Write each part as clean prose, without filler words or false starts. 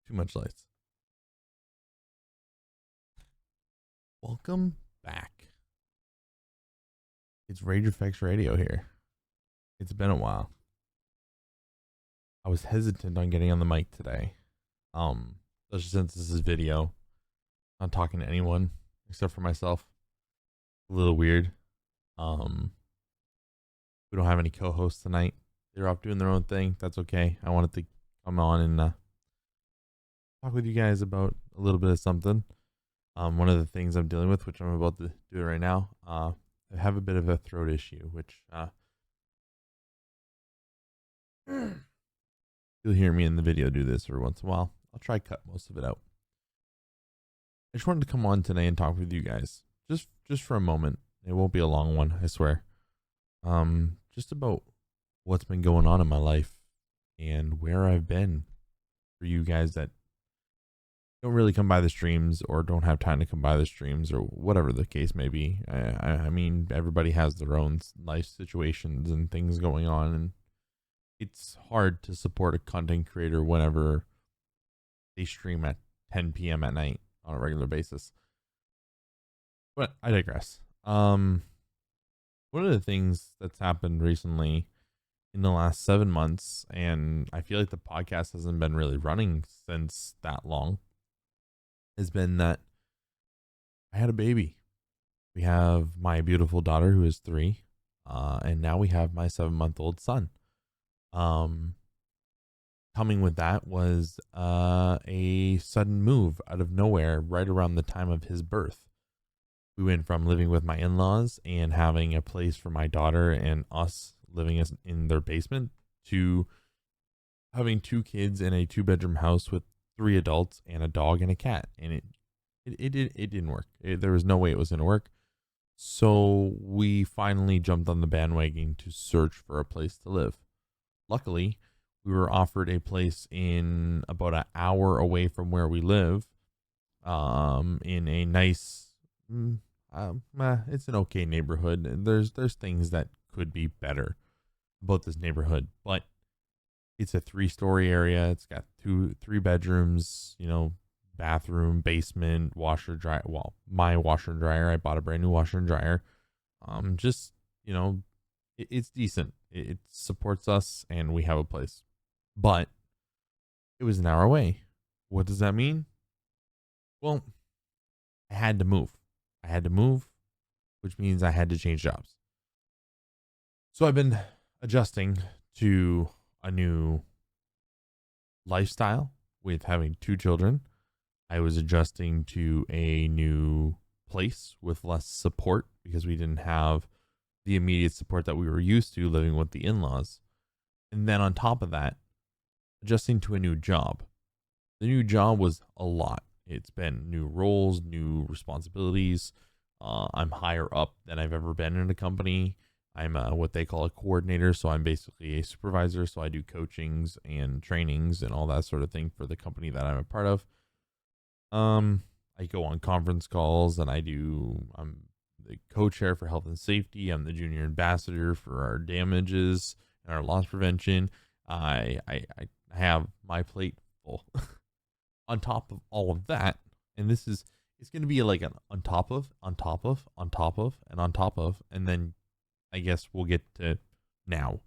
Too much lights. Welcome back. It's RageAffects Radio here. It's been a while. I was hesitant on getting on the mic today. Especially since this is video. Not talking to anyone except for myself. A little weird. We don't have any co-hosts tonight. They're off doing their own thing. That's okay. I wanted to come on and talk with you guys about a little bit of something. One of the things I'm dealing with, which I'm about to do right now, I have a bit of a throat issue, which you'll hear me in the video do this every once in a while. I'll try to cut most of it out. I just wanted to come on today and talk with you guys, just for a moment. It won't be a long one, I swear. Just about what's been going on in my life and where I've been for you guys that don't really come by the streams or don't have time to come by the streams or whatever the case may be. I mean, everybody has their own life situations and things going on, and it's hard to support a content creator whenever they stream at 10 p.m. at night on a regular basis. But I digress. One of the things that's happened recently in the last 7 months, and I feel like the podcast hasn't been really running since that long, has been that I had a baby. We have my beautiful daughter who is 3, and now we have my 7-month-old son. Coming with that was a sudden move out of nowhere right around the time of his birth. We went from living with my in-laws and having a place for my daughter and us living in their basement to having 2 kids in a 2-bedroom house with 3 adults and a dog and a cat. And it didn't work. There was no way it was going to work. So we finally jumped on the bandwagon to search for a place to live. Luckily, we were offered a place in about an hour away from where we live, in a nice, it's an okay neighborhood. There's things that could be better about this neighborhood, but it's a 3-story area. It's got 3 bedrooms, bathroom, basement, washer, dryer. Well, my washer and dryer. I bought a brand new washer and dryer. It's decent. It supports us, and we have a place. But it was an hour away. What does that mean? Well, I had to move. Which means I had to change jobs. So I've been adjusting to a new lifestyle with having 2 children. I was adjusting to a new place with less support because we didn't have the immediate support that we were used to living with the in-laws. And then on top of that, adjusting to a new job. The new job was a lot. It's been new roles, new responsibilities. I'm higher up than I've ever been in a company. I'm what they call a coordinator, so I'm basically a supervisor. So I do coachings and trainings and all that sort of thing for the company that I'm a part of. I go on conference calls, and I'm the co-chair for health and safety. I'm the junior ambassador for our damages and our loss prevention. I have my plate full. On top of all of that, and it's going to be like an on top of, and on top of, and then I guess we'll get to now.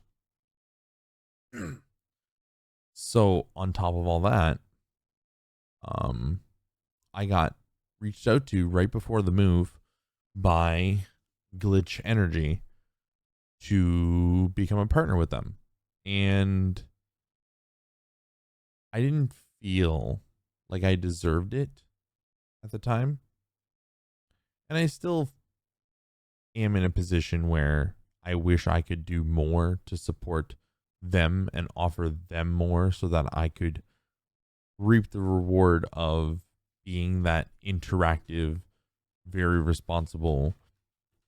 So on top of all that, I got reached out to right before the move by Glitch Energy to become a partner with them. And I didn't feel like I deserved it at the time. And I still am in a position where I wish I could do more to support them and offer them more so that I could reap the reward of being that interactive, very responsible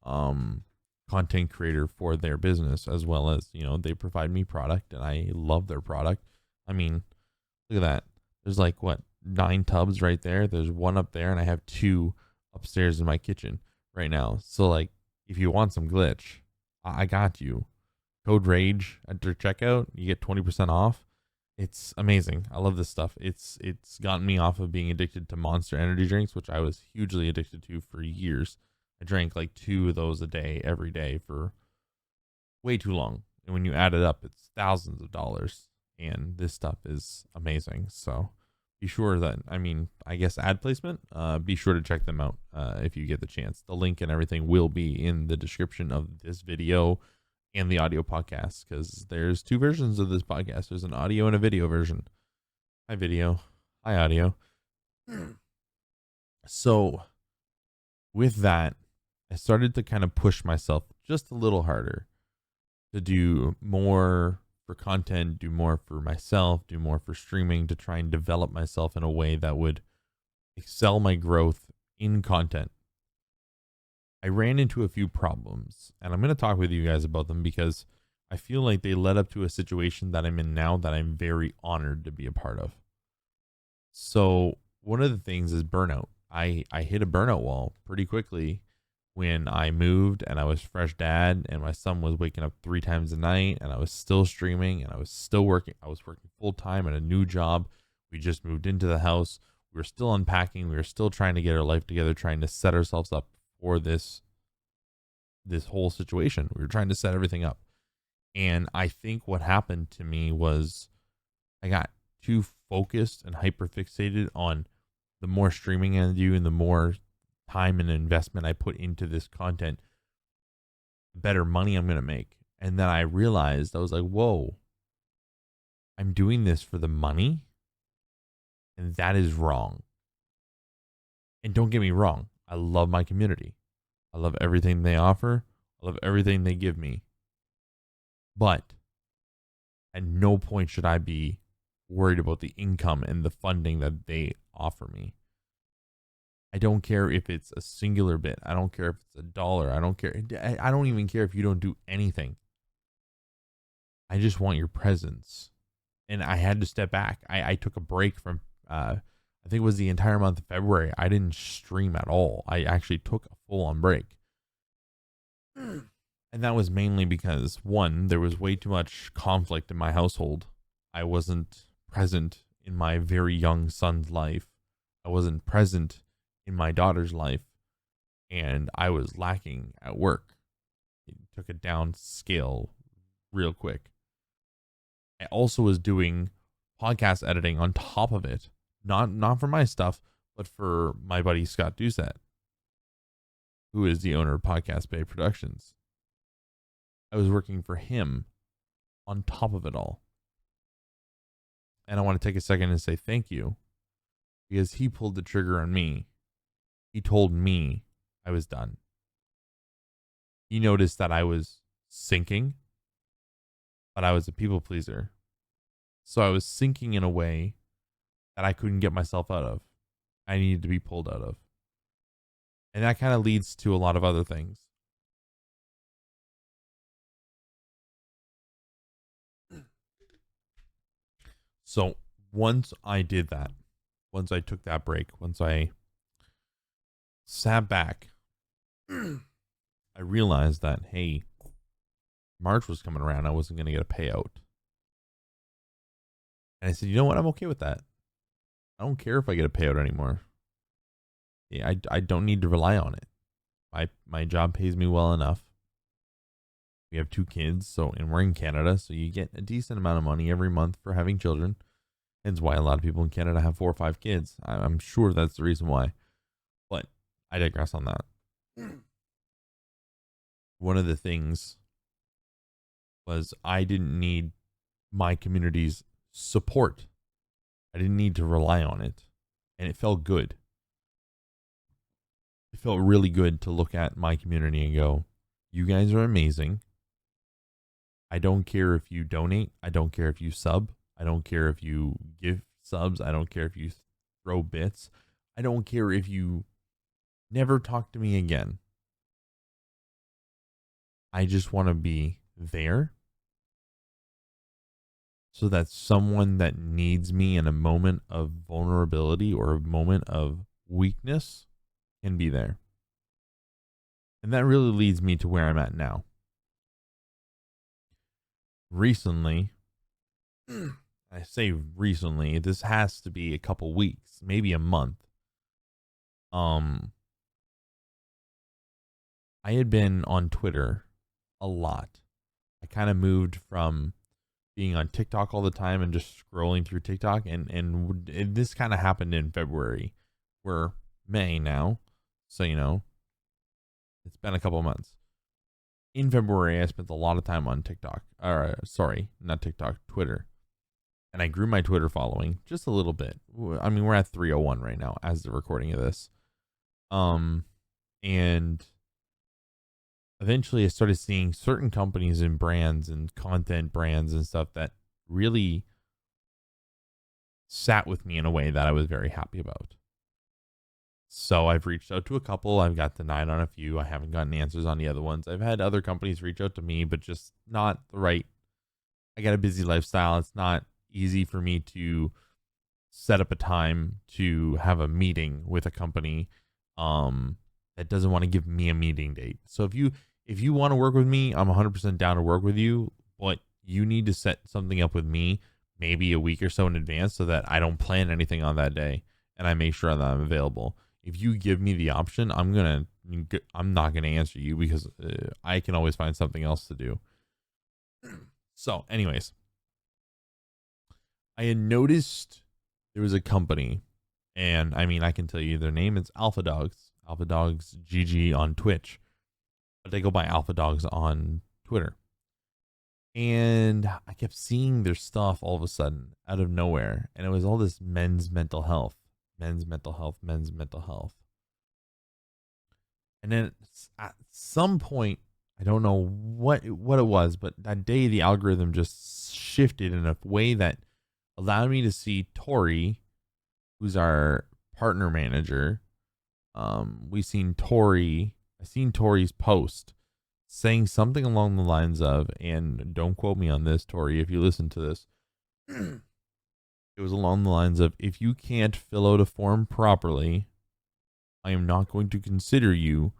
content creator for their business, as well as, they provide me product and I love their product. I mean, look at that. There's 9 tubs right there. There's 1 up there, and I have 2 upstairs in my kitchen right now. So if you want some Glitch, I got you. Code RAGE at their checkout. You get 20% off. It's amazing. I love this stuff. It's gotten me off of being addicted to Monster energy drinks, which I was hugely addicted to for years. I drank like 2 of those a day every day for way too long. And when you add it up, it's thousands of dollars. And this stuff is amazing. So be sure that, I mean, I guess ad placement, be sure to check them out if you get the chance. The link and everything will be in the description of this video and the audio podcast, because there's 2 versions of this podcast. There's an audio and a video version. Hi video, hi audio. So with that, I started to kind of push myself just a little harder to do more for content, do more for myself, do more for streaming, to try and develop myself in a way that would excel my growth in content. I ran into a few problems, and I'm going to talk with you guys about them because I feel like they led up to a situation that I'm in now that I'm very honored to be a part of. So one of the things is burnout. I hit a burnout wall pretty quickly when I moved, and I was fresh dad, and my son was waking up 3 times a night, and I was still streaming, and I was still working. I was working full time at a new job. We just moved into the house. We were still unpacking. We were still trying to get our life together, trying to set ourselves up for this whole situation. We were trying to set everything up. And I think what happened to me was I got too focused and hyper fixated on the more streaming I do and the more time and investment I put into this content, the better money I'm going to make. And then I realized, I was like, whoa, I'm doing this for the money, and that is wrong. And don't get me wrong, I love my community. I love everything they offer. I love everything they give me. But at no point should I be worried about the income and the funding that they offer me. I don't care if it's a singular bit. I don't care if it's $1. I don't care. I don't even care if you don't do anything. I just want your presence. And I had to step back. I took a break from, I think it was the entire month of February. I didn't stream at all. I actually took a full-on break. And that was mainly because, one, there was way too much conflict in my household. I wasn't present in my very young son's life. I wasn't present in my daughter's life. And I was lacking at work. It took a down scale real quick. I also was doing podcast editing on top of it. Not for my stuff, but for my buddy Scott Doucette, who is the owner of Podcast Bay Productions. I was working for him on top of it all. And I want to take a second and say thank you, because he pulled the trigger on me. He told me I was done. He noticed that I was sinking, but I was a people pleaser. So I was sinking in a way that I couldn't get myself out of. I needed to be pulled out of. And that kind of leads to a lot of other things. So once I did that, once I took that break, once I sat back, I realized that, hey, March was coming around. I wasn't going to get a payout. And I said, you know what? I'm okay with that. I don't care if I get a payout anymore. Yeah, I don't need to rely on it. My job pays me well enough. We have 2 kids, and we're in Canada, so you get a decent amount of money every month for having children. That's why a lot of people in Canada have 4 or 5 kids. I'm sure that's the reason why. But I digress on that. One of the things was I didn't need my community's support. I didn't need to rely on it. And it felt good. It felt really good to look at my community and go, you guys are amazing. I don't care if you donate. I don't care if you sub. I don't care if you give subs. I don't care if you throw bits. I don't care if you never talk to me again. I just want to be there so that someone that needs me in a moment of vulnerability or a moment of weakness can be there. And that really leads me to where I'm at now. Recently, I say recently, this has to be a couple weeks, maybe a month. Um, I had been on Twitter a lot. I kind of moved from being on TikTok all the time and just scrolling through TikTok, and this kind of happened in February. We're May now, so it's been a couple months. In February, I spent a lot of time on TikTok. Or sorry, not TikTok, Twitter. And I grew my Twitter following just a little bit. I mean, we're at 301 right now as the recording of this. And eventually I started seeing certain companies and brands and content brands and stuff that really sat with me in a way that I was very happy about. So I've reached out to a couple. I've got denied on a few. I haven't gotten answers on the other ones. I've had other companies reach out to me, but just not the right. I got a busy lifestyle. It's not easy for me to set up a time to have a meeting with a company that doesn't want to give me a meeting date. So if you want to work with me, I'm 100% down to work with you, but you need to set something up with me maybe a week or so in advance so that I don't plan anything on that day and I make sure that I'm available. If you give me the option, I'm not going to answer you because I can always find something else to do. So anyways, I had noticed there was a company, and I mean, I can tell you their name. It's Alpha Dogs GG on Twitch, but they go by Alpha Dogs on Twitter. And I kept seeing their stuff all of a sudden out of nowhere. And it was all this men's mental health. And then at some point, I don't know what it was, but that day the algorithm just shifted in a way that allowed me to see Tori, who's our partner manager. I seen Tori's post saying something along the lines of, and don't quote me on this, Tori, if you listen to this, it was along the lines of, if you can't fill out a form properly, I am not going to consider you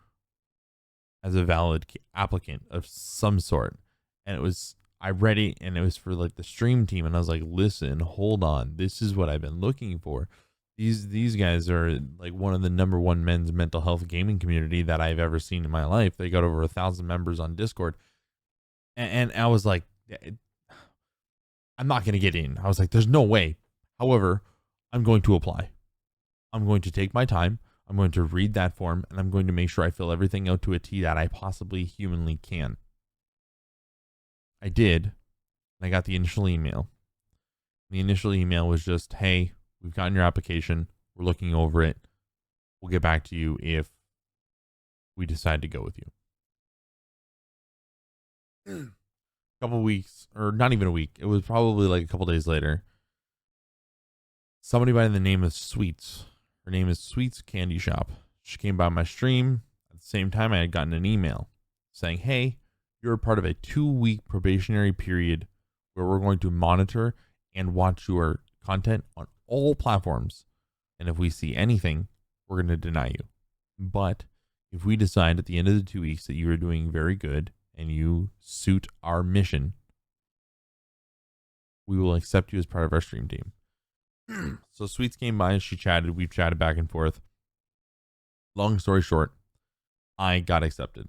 as a valid applicant of some sort. And I read it, and it was for like the stream team, and I was like, listen, hold on, this is what I've been looking for. These guys are like one of the number one men's mental health gaming community that I've ever seen in my life. They got over 1,000 members on Discord, and I was like, I'm not going to get in. I was like, there's no way. However, I'm going to apply. I'm going to take my time. I'm going to read that form, and I'm going to make sure I fill everything out to a T that I possibly humanly can. I did, and I got the initial email. The initial email was just, hey, we've gotten your application. We're looking over it. We'll get back to you if we decide to go with you. A couple weeks, or not even a week. It was probably like a couple days later. Somebody by the name of Sweets. Her name is Sweets Candy Shop. She came by my stream. At the same time, I had gotten an email saying, hey, you're a part of a 2-week probationary period where we're going to monitor and watch your content on all platforms. And if we see anything, we're going to deny you. But if we decide at the end of the 2 weeks that you are doing very good and you suit our mission, we will accept you as part of our stream team. So Sweets came by and she chatted. We've chatted back and forth. Long story short, I got accepted.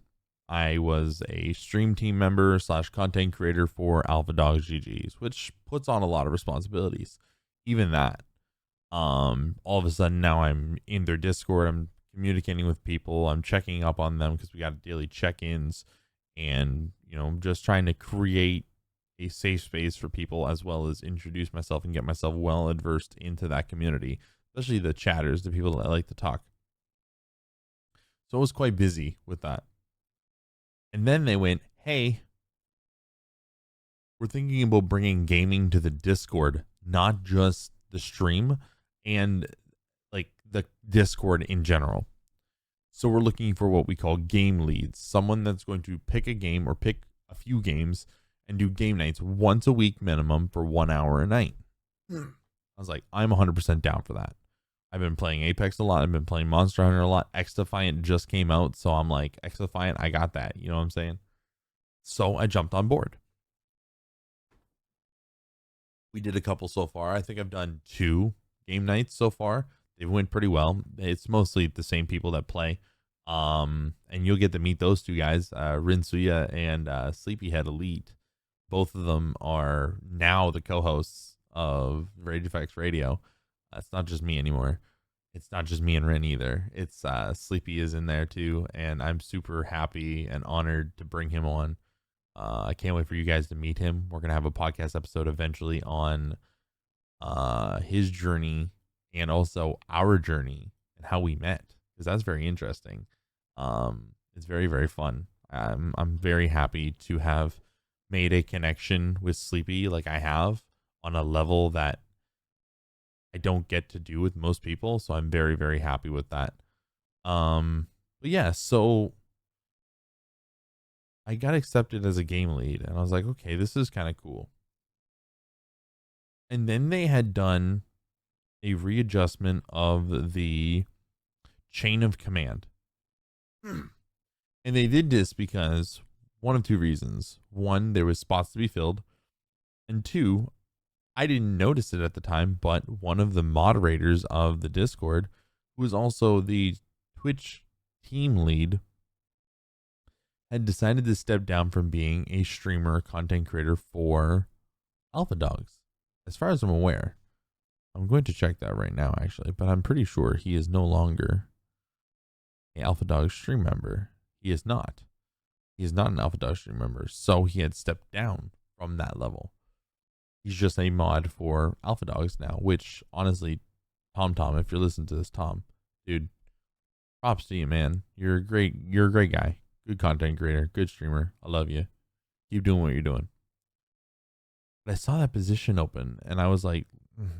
I was a stream team member / content creator for Alpha Dogs GGs, which puts on a lot of responsibilities. Even that. All of a sudden now I'm in their Discord. I'm communicating with people. I'm checking up on them because we got daily check-ins, and just trying to create a safe space for people, as well as introduce myself and get myself well adversed into that community, especially the chatters, the people that like to talk. So I was quite busy with that. And then they went, hey, we're thinking about bringing gaming to the Discord, not just the stream, and like the Discord in general. So we're looking for what we call game leads, someone that's going to pick a game or pick a few games and do game nights once a week minimum for 1 hour a night. I was like, I'm 100% down for that. I've been playing Apex a lot. I've been playing Monster Hunter a lot. X-Defiant just came out, so I'm like, X-Defiant, I got that. You know what I'm saying? So I jumped on board. We did a couple so far. I think I've done 2 game nights so far. They went pretty well. It's mostly the same people that play. And you'll get to meet those 2 guys, Rinsuya and Sleepyhead Elite. Both of them are now the co-hosts of RageAffects Radio. It's not just me anymore. It's not just me and Rin either. It's Sleepy is in there too, and I'm super happy and honored to bring him on. I can't wait for you guys to meet him. We're gonna have a podcast episode eventually on his journey and also our journey and how we met, because that's very interesting. It's very, very fun. I'm very happy to have made a connection with Sleepy like I have on a level that I don't get to do with most people. So I'm very, very happy with that. But yeah, so I got accepted as a game lead and I was like, okay, this is kind of cool. And then they had done a readjustment of the chain of command. And they did this because one of 2 reasons. One, there was spots to be filled. And 2, I didn't notice it at the time, but one of the moderators of the Discord, who was also the Twitch team lead, had decided to step down from being a streamer content creator for Alpha Dogs. As far as I'm aware, I'm going to check that right now actually, but I'm pretty sure he is no longer an Alpha Dogs stream member. He is not. He is not an Alpha Dogs stream member, so he had stepped down from that level. He's just a mod for Alpha Dogs now, which honestly, Tom, if you're listening to this, Tom, dude, props to you, man. You're a great guy. Good content creator, good streamer. I love you. Keep doing what you're doing. But I saw that position open and I was like,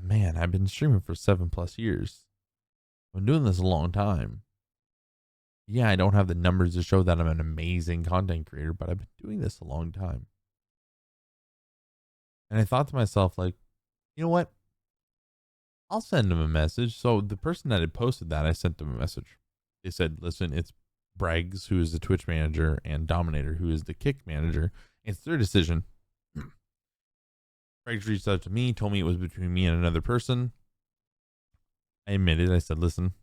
man, I've been streaming for 7+ years. I've been doing this a long time. Yeah, I don't have the numbers to show that I'm an amazing content creator, but I've been doing this a long time. And I thought to myself, like, you know what? I'll send him a message. So the person that had posted that, I sent them a message. They said, listen, it's Braggs, who is the Twitch manager, and Dominator, who is the Kick manager. It's their decision. Braggs reached out to me, told me it was between me and another person. I admitted, I said, listen,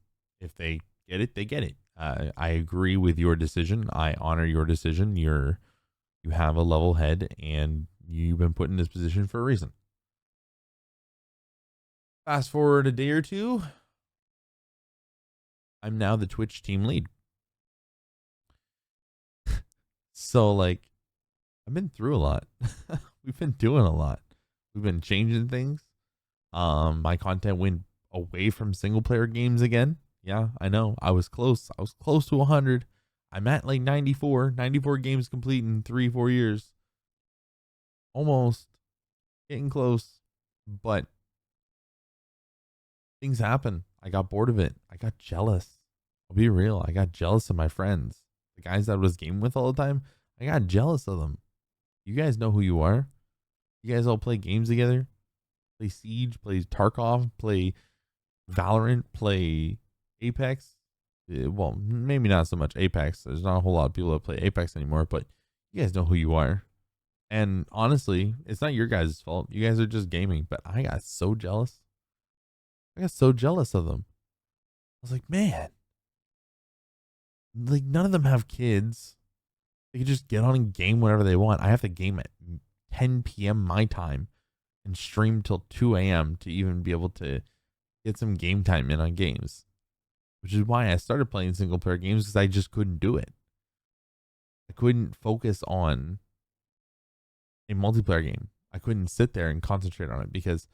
if they get it, they get it. I agree with your decision. I honor your decision. You have a level head and you've been put in this position for a reason. Fast forward a day or 2. I'm now the Twitch team lead. So like, I've been through a lot. We've been doing a lot. We've been changing things. My content went away from single player games again. Yeah, I know. I was close. I was close to 100. I'm at like 94 games complete in 3-4 years. Almost getting close, but things happen. I got bored of it. I got jealous. I'll be real. I got jealous of my friends. The guys that I was gaming with all the time, I got jealous of them. You guys know who you are. You guys all play games together. Play Siege, play Tarkov, play Valorant, play Apex. Well, maybe not so much Apex. There's not a whole lot of people that play Apex anymore, but you guys know who you are. And honestly, it's not your guys' fault. You guys are just gaming, but I got so jealous. I got so jealous of them. I was like, man, like none of them have kids. They can just get on and game whenever they want. I have to game at 10 p.m. my time and stream till 2 a.m. to even be able to get some game time in on games, which is why I started playing single player games, because I just couldn't do it. I couldn't focus on a multiplayer game. I couldn't sit there and concentrate on it because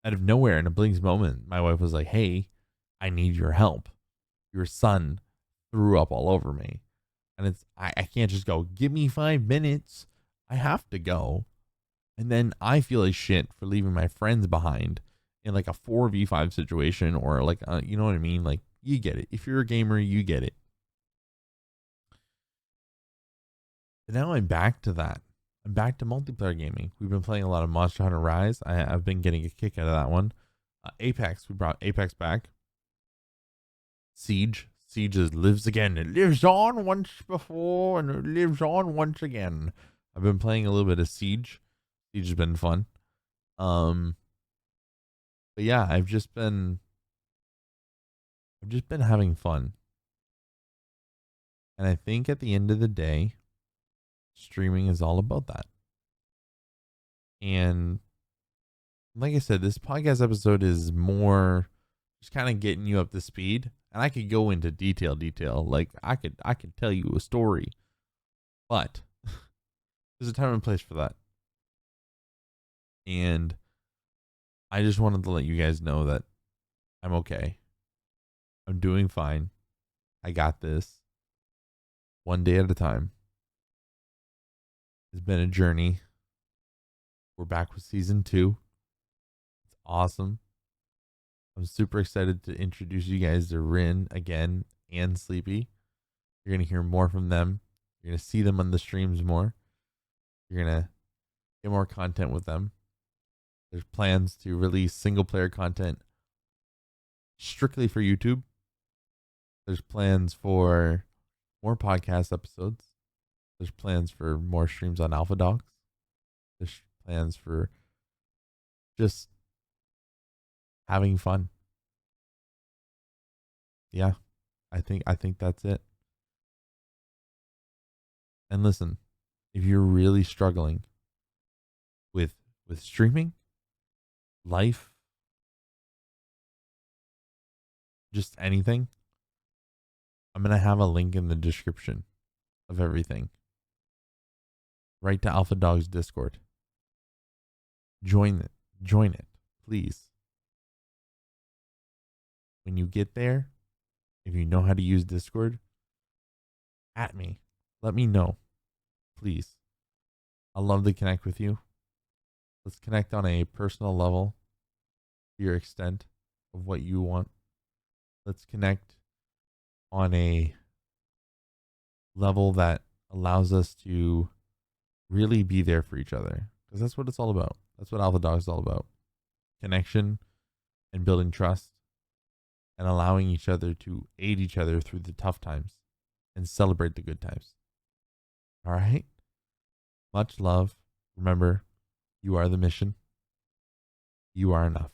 out of nowhere, in a blink's moment, my wife was like, hey, I need your help. Your son threw up all over me. And it's I can't just go, give me 5 minutes. I have to go. And then I feel like shit for leaving my friends behind in like a 4v5 situation, or like, you know what I mean? Like, you get it. If you're a gamer, you get it. But now I'm back to that. I'm back to multiplayer gaming. We've been playing a lot of Monster Hunter Rise. I've been getting a kick out of that one. Apex, we brought Apex back. Siege lives again. It lives on once before and it lives on once again. I've been playing a little bit of Siege. Siege has been fun. But yeah, I've just been having fun. And I think at the end of the day, streaming is all about that. And like I said, this podcast episode is more just kind of getting you up to speed. And I could go into detail. Like I could tell you a story. But there's a time and place for that. And I just wanted to let you guys know that I'm okay. I'm doing fine. I got this. One day at a time. It's been a journey. We're back with season 2. It's awesome. I'm super excited to introduce you guys to Rin again and Sleepy. You're going to hear more from them. You're going to see them on the streams more. You're going to get more content with them. There's plans to release single player content strictly for YouTube. There's plans for more podcast episodes. There's plans for more streams on Alpha Dogs. There's plans for just having fun. Yeah, I think that's it. And listen, if you're really struggling with streaming, life, just anything, I'm going to have a link in the description of everything. Right to Alpha Dog's Discord. Join it, please. When you get there, if you know how to use Discord, at me. Let me know, please. I'd love to connect with you. Let's connect on a personal level to your extent of what you want. Let's connect on a level that allows us to really be there for each other, because that's what it's all about. That's what Alpha Dog is all about. Connection and building trust and allowing each other to aid each other through the tough times and celebrate the good times. All right? Much love. Remember, you are the mission. You are enough.